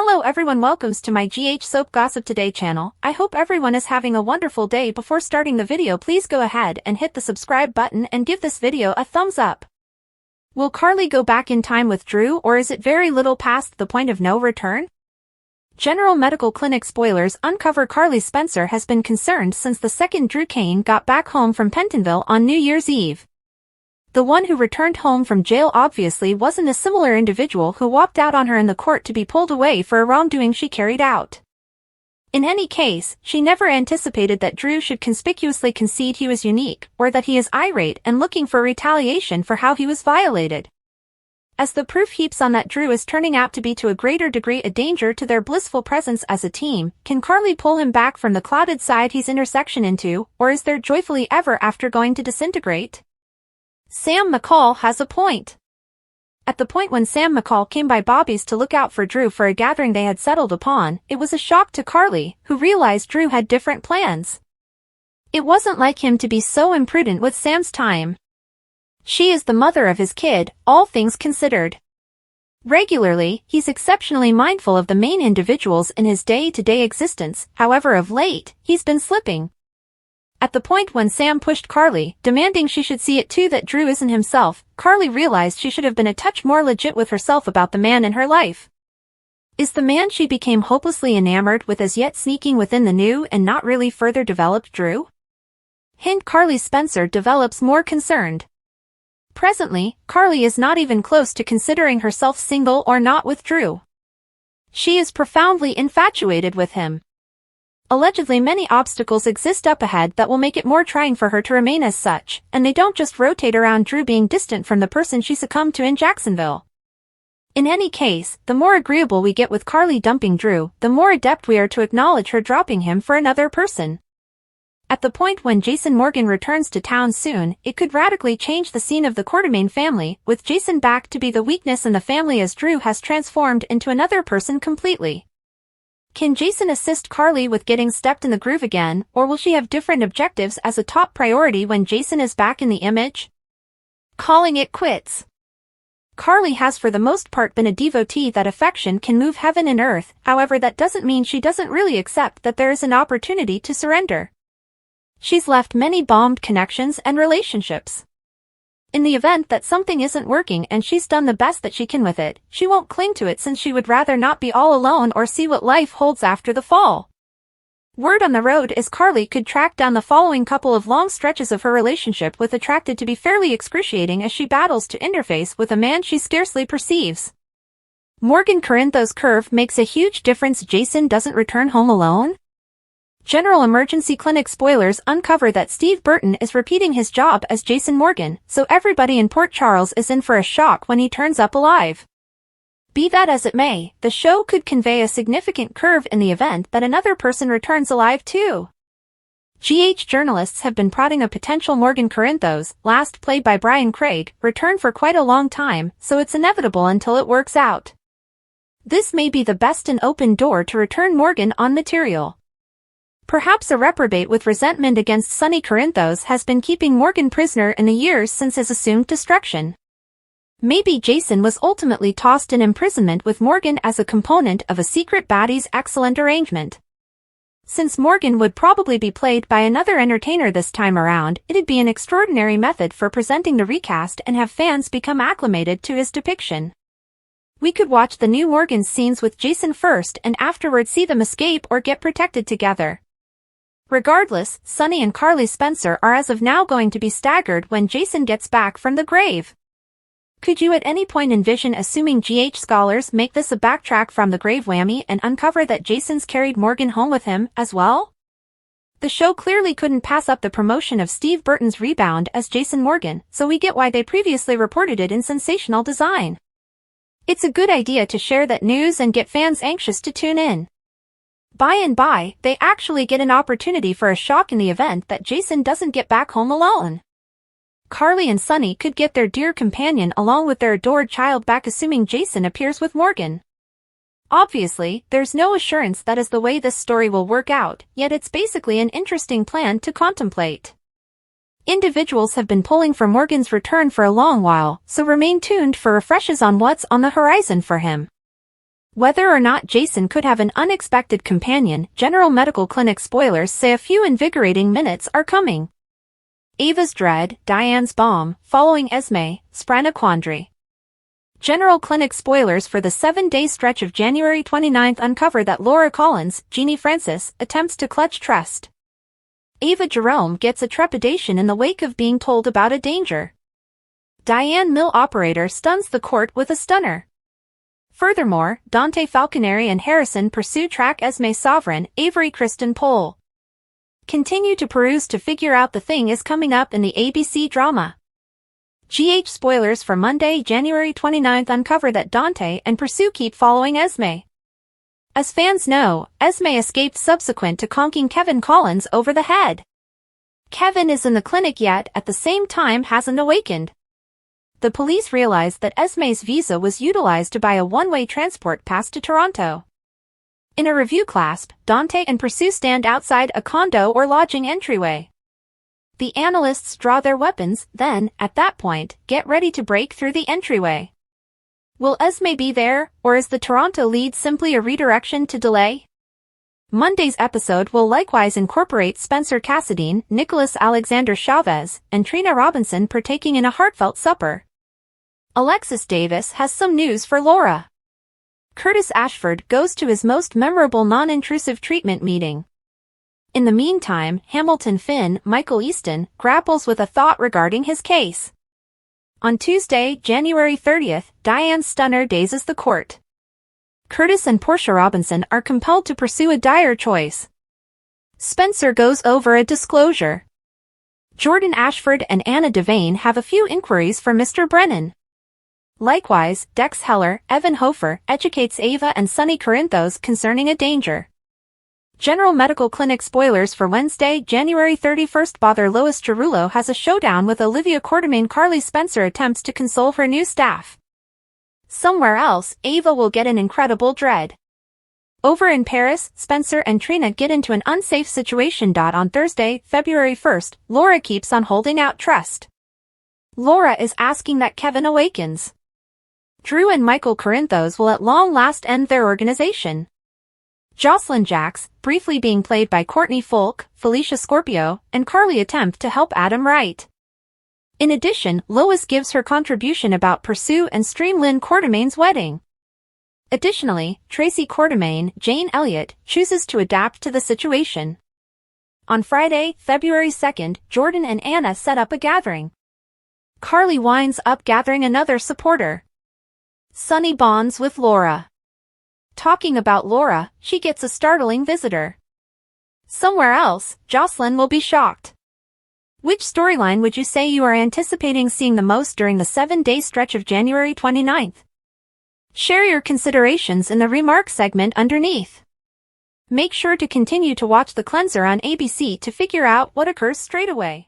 Hello everyone, welcomes to my GH Soap Gossip Today channel. I hope everyone is having a wonderful day. Before starting the video, please go ahead and hit the subscribe button and give this video a thumbs up. Will Carly go back in time with Drew, or is it very little past the point of no return? General Medical Clinic spoilers uncover Carly Spencer has been concerned since the second Drew Kane got back home from Pentonville on New Year's Eve. The one who returned home from jail obviously wasn't a similar individual who walked out on her in the court to be pulled away for a wrongdoing she carried out. In any case, she never anticipated that Drew should conspicuously concede he was unique, or that he is irate and looking for retaliation for how he was violated. As the proof heaps on that Drew is turning out to be to a greater degree a danger to their blissful presence as a team, can Carly pull him back from the clouded side he's intersection into, or is there joyfully ever after going to disintegrate? Sam McCall has a point. At the point when Sam McCall came by Bobby's to look out for Drew for a gathering they had settled upon, it was a shock to Carly, who realized Drew had different plans. It wasn't like him to be so imprudent with Sam's time. She is the mother of his kid, all things considered. Regularly, he's exceptionally mindful of the main individuals in his day-to-day existence, however of late, he's been slipping. At the point when Sam pushed Carly, demanding she should see it too that Drew isn't himself, Carly realized she should have been a touch more legit with herself about the man in her life. Is the man she became hopelessly enamored with as yet sneaking within the new and not really further developed Drew? Hint: Carly Spencer develops more concerned. Presently, Carly is not even close to considering herself single or not with Drew. She is profoundly infatuated with him. Allegedly, many obstacles exist up ahead that will make it more trying for her to remain as such, and they don't just rotate around Drew being distant from the person she succumbed to in Jacksonville. In any case, the more agreeable we get with Carly dumping Drew, the more adept we are to acknowledge her dropping him for another person. At the point when Jason Morgan returns to town soon, it could radically change the scene of the Quartermaine family, with Jason back to be the weakness in the family as Drew has transformed into another person completely. Can Jason assist Carly with getting stepped in the groove again, or will she have different objectives as a top priority when Jason is back in the image? Calling it quits. Carly has for the most part been a devotee that affection can move heaven and earth, however that doesn't mean she doesn't really accept that there is an opportunity to surrender. She's left many bombed connections and relationships. In the event that something isn't working and she's done the best that she can with it, she won't cling to it since she would rather not be all alone or see what life holds after the fall. Word on the road is Carly could track down the following couple of long stretches of her relationship with attracted to be fairly excruciating as she battles to interface with a man she scarcely perceives. Morgan Corinthos curve makes a huge difference. Jason doesn't return home alone? General Emergency Clinic spoilers uncover that Steve Burton is repeating his job as Jason Morgan, so everybody in Port Charles is in for a shock when he turns up alive. Be that as it may, the show could convey a significant curve in the event that another person returns alive too. GH journalists have been prodding a potential Morgan Corinthos, last played by Brian Craig, return for quite a long time, so it's inevitable until it works out. This may be the best and open door to return Morgan on material. Perhaps a reprobate with resentment against Sonny Corinthos has been keeping Morgan prisoner in the years since his assumed destruction. Maybe Jason was ultimately tossed in imprisonment with Morgan as a component of a secret baddie's excellent arrangement. Since Morgan would probably be played by another entertainer this time around, it'd be an extraordinary method for presenting the recast and have fans become acclimated to his depiction. We could watch the new Morgan scenes with Jason first and afterward see them escape or get protected together. Regardless, Sonny and Carly Spencer are as of now going to be staggered when Jason gets back from the grave. Could you at any point envision assuming GH scholars make this a backtrack from the grave whammy and uncover that Jason's carried Morgan home with him as well? The show clearly couldn't pass up the promotion of Steve Burton's rebound as Jason Morgan, so we get why they previously reported it in sensational design. It's a good idea to share that news and get fans anxious to tune in. By and by, they actually get an opportunity for a shock in the event that Jason doesn't get back home alone. Carly and Sonny could get their dear companion along with their adored child back assuming Jason appears with Morgan. Obviously, there's no assurance that is the way this story will work out, yet it's basically an interesting plan to contemplate. Individuals have been pulling for Morgan's return for a long while, so remain tuned for refreshes on what's on the horizon for him. Whether or not Jason could have an unexpected companion, General Medical Clinic spoilers say a few invigorating minutes are coming. Ava's dread, Diane's bomb, following Esme, Sprana quandary. General Clinic spoilers for the 7-day stretch of January 29 uncover that Laura Collins, Jeannie Francis, attempts to clutch trust. Ava Jerome gets a trepidation in the wake of being told about a danger. Diane mill operator stuns the court with a stunner. Furthermore, Dante Falconeri and Harrison pursue track Esme Sovereign, Avery Kristen Pole. Continue to peruse to figure out the thing is coming up in the ABC drama. GH spoilers for Monday, January 29 uncover that Dante and Pursue keep following Esme. As fans know, Esme escaped subsequent to conking Kevin Collins over the head. Kevin is in the clinic yet at the same time hasn't awakened. The police realized that Esme's visa was utilized to buy a one-way transport pass to Toronto. In a review clasp, Dante and Pursue stand outside a condo or lodging entryway. The analysts draw their weapons, then, at that point, get ready to break through the entryway. Will Esme be there, or is the Toronto lead simply a redirection to delay? Monday's episode will likewise incorporate Spencer Cassadine, Nicholas Alexander Chavez, and Trina Robinson partaking in a heartfelt supper. Alexis Davis has some news for Laura. Curtis Ashford goes to his most memorable non-intrusive treatment meeting. In the meantime, Hamilton Finn, Michael Easton, grapples with a thought regarding his case. On Tuesday, January 30th, Diane's stunner dazes the court. Curtis and Portia Robinson are compelled to pursue a dire choice. Spencer goes over a disclosure. Jordan Ashford and Anna Devane have a few inquiries for Mr. Brennan. Likewise, Dex Heller, Evan Hofer, educates Ava and Sonny Corinthos concerning a danger. General Medical Clinic spoilers for Wednesday, January 31st bother Lois Cerullo has a showdown with Olivia Quartermaine. Carly Spencer attempts to console her new staff. Somewhere else, Ava will get an incredible dread. Over in Paris, Spencer and Trina get into an unsafe situation. On Thursday, February 1st, Laura keeps on holding out trust. Laura is asking that Kevin awakens. Drew and Michael Corinthos will at long last end their organization. Jocelyn Jacks, briefly being played by Courtney Folk, Felicia Scorpio, and Carly attempt to help Adam Wright. In addition, Lois gives her contribution about Pursue and stream Lynn Quartermaine's wedding. Additionally, Tracy Quartermaine, Jane Elliott, chooses to adapt to the situation. On Friday, February 2nd, Jordan and Anna set up a gathering. Carly winds up gathering another supporter. Sonny bonds with Laura. Talking about Laura, she gets a startling visitor. Somewhere else, Jocelyn will be shocked. Which storyline would you say you are anticipating seeing the most during the 7-day stretch of January 29th? Share your considerations in the remarks segment underneath. Make sure to continue to watch The Cleanser on ABC to figure out what occurs straight away.